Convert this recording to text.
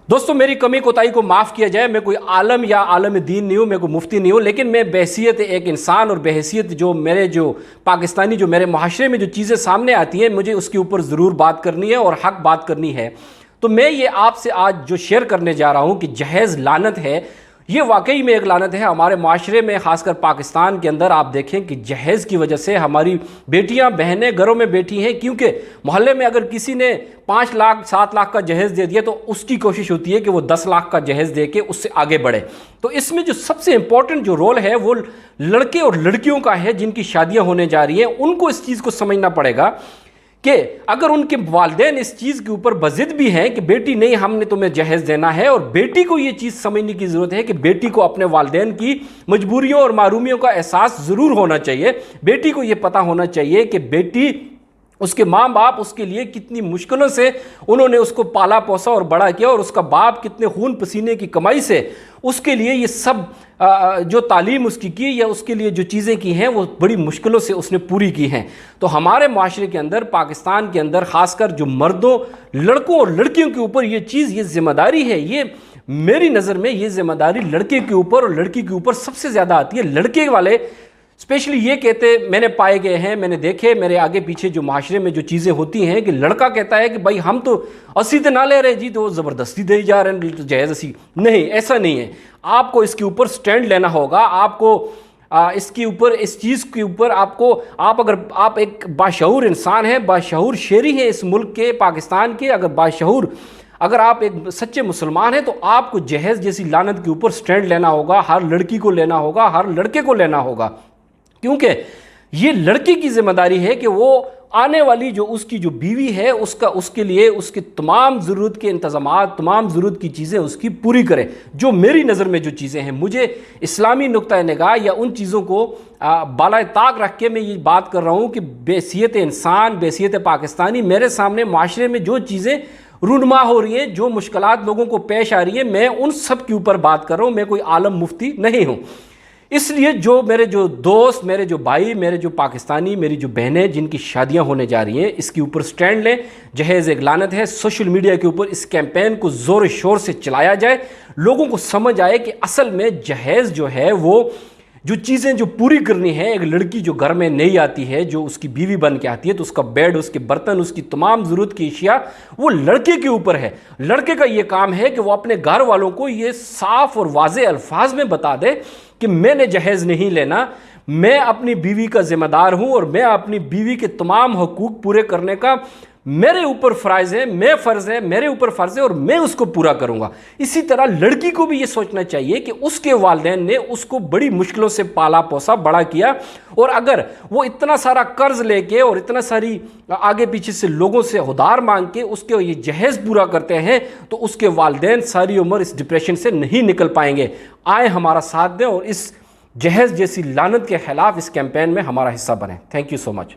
दोस्तों, मेरी कमी कोताही को माफ़ किया जाए। मैं कोई आलम या आलम दीन नहीं हूँ, मैं कोई मुफ्ती नहीं हूँ, लेकिन मैं बहैसियत एक इंसान और बहैसियत जो पाकिस्तानी जो मेरे माशरे में जो चीज़ें सामने आती हैं, मुझे उसके ऊपर ज़रूर बात करनी है और हक बात करनी है। तो मैं ये आपसे आज जो शेयर करने जा रहा हूँ कि जहेज़ लानत है, ये वाकई में एक लानत है हमारे माशरे में, ख़ासकर पाकिस्तान के अंदर। आप देखें कि जहेज़ की वजह से हमारी बेटियां बहनें घरों में बैठी हैं, क्योंकि मोहल्ले में अगर किसी ने 5 लाख 7 लाख का जहेज़ दे दिया तो उसकी कोशिश होती है कि वो 10 लाख का जहेज़ दे के उससे आगे बढ़े। तो इसमें जो सबसे इम्पोर्टेंट जो रोल है वो लड़के और लड़कियों का है जिनकी शादियाँ होने जा रही हैं। उनको इस चीज़ को समझना पड़ेगा कि अगर उनके वालिदैन इस चीज़ के ऊपर बज़िद भी हैं कि बेटी नहीं, हमने तुम्हें जहेज़ देना है, और बेटी को ये चीज़ समझने की ज़रूरत है कि बेटी को अपने वालिदैन की मजबूरियों और मारूमियों का एहसास ज़रूर होना चाहिए। बेटी को ये पता होना चाहिए कि बेटी, उसके माँ बाप उसके लिए कितनी मुश्किलों से उन्होंने उसको पाला पोसा और बड़ा किया, और उसका बाप कितने खून पसीने की कमाई से उसके लिए ये सब जो तालीम उसकी की या उसके लिए जो चीज़ें की हैं वो बड़ी मुश्किलों से उसने पूरी की हैं। तो हमारे माशरे के अंदर, पाकिस्तान के अंदर, ख़ासकर जो मर्दों, लड़कों और लड़कियों के ऊपर ये चीज़, ये ज़िम्मेदारी है, ये मेरी नज़र में ये ज़िम्मेदारी लड़के के ऊपर और लड़की के ऊपर सबसे ज़्यादा आती है। लड़के वाले स्पेशली ये कहते, मैंने पाए गए हैं, मैंने देखे मेरे आगे पीछे जो माशरे में जो चीज़ें होती हैं कि लड़का कहता है कि भाई हम तो अस्सी तो ना ले रहे जी, तो ज़बरदस्ती दे जा रहे हैं, तो जहेज़ अस्सी नहीं, ऐसा नहीं है। आपको इसके ऊपर स्टैंड लेना होगा, आपको इसके ऊपर, इस चीज़ के ऊपर अगर आप एक बाशऊर इंसान हैं, बाशऊर शहरी हैं इस मुल्क के, पाकिस्तान के, अगर आप एक सच्चे मुसलमान हैं तो आपको जहेज़ जैसी लानत के ऊपर स्टैंड लेना होगा। हर लड़की को लेना होगा, हर लड़के को लेना होगा, क्योंकि ये लड़की की जिम्मेदारी है कि वो आने वाली जो उसकी जो बीवी है उसके लिए उसके तमाम ज़रूरत के इंतज़ामात, तमाम ज़रूरत की चीज़ें उसकी पूरी करे। जो मेरी नज़र में जो चीज़ें हैं, मुझे इस्लामी नुक्ता निगाह या उन चीज़ों को बालाए ताक रख के मैं ये बात कर रहा हूँ कि बेहसियत इंसान, बेहसियत पाकिस्तानी, मेरे सामने माशरे में जो चीज़ें रूनुमा हो रही हैं, जो मुश्किलात लोगों को पेश आ रही है, मैं उन सब के ऊपर बात कर रहा हूँ। मैं कोई आलम मुफ्ती नहीं हूँ। इसलिए जो मेरे जो दोस्त, मेरे जो भाई, मेरे जो पाकिस्तानी, मेरी जो बहनें जिनकी शादियां होने जा रही हैं, इसके ऊपर स्टैंड लें। जहेज़ एक लानत है। सोशल मीडिया के ऊपर इस कैंपेन को ज़ोर शोर से चलाया जाए, लोगों को समझ आए कि असल में जहेज़ जो है वो जो चीज़ें जो पूरी करनी है, एक लड़की जो घर में नहीं आती है, जो उसकी बीवी बन के आती है, तो उसका बेड, उसके बर्तन, उसकी तमाम ज़रूरत की अशिया वो लड़के के ऊपर है। लड़के का ये काम है कि वो अपने घर वालों को ये साफ़ और वाज़े अल्फाज में बता दे कि मैंने जहेज़ नहीं लेना, मैं अपनी बीवी का ज़िम्मेदार हूँ और मैं अपनी बीवी के तमाम हकूक़ पूरे करने का मेरे ऊपर फ़र्ज़ है, मेरे ऊपर फ़र्ज़ है और मैं उसको पूरा करूँगा। इसी तरह लड़की को भी ये सोचना चाहिए कि उसके वालिदैन ने उसको बड़ी मुश्किलों से पाला पोसा बड़ा किया, और अगर वो इतना सारा कर्ज़ लेके और इतना सारी आगे पीछे से लोगों से उधार मांग के उसके ये जहेज़ पूरा करते हैं, तो उसके वालिदैन सारी उम्र इस डिप्रेशन से नहीं निकल पाएंगे। आए हमारा साथ दें और इस जहेज़ जैसी लानत के ख़िलाफ़ इस कैंपेन में हमारा हिस्सा बने। Thank you so much.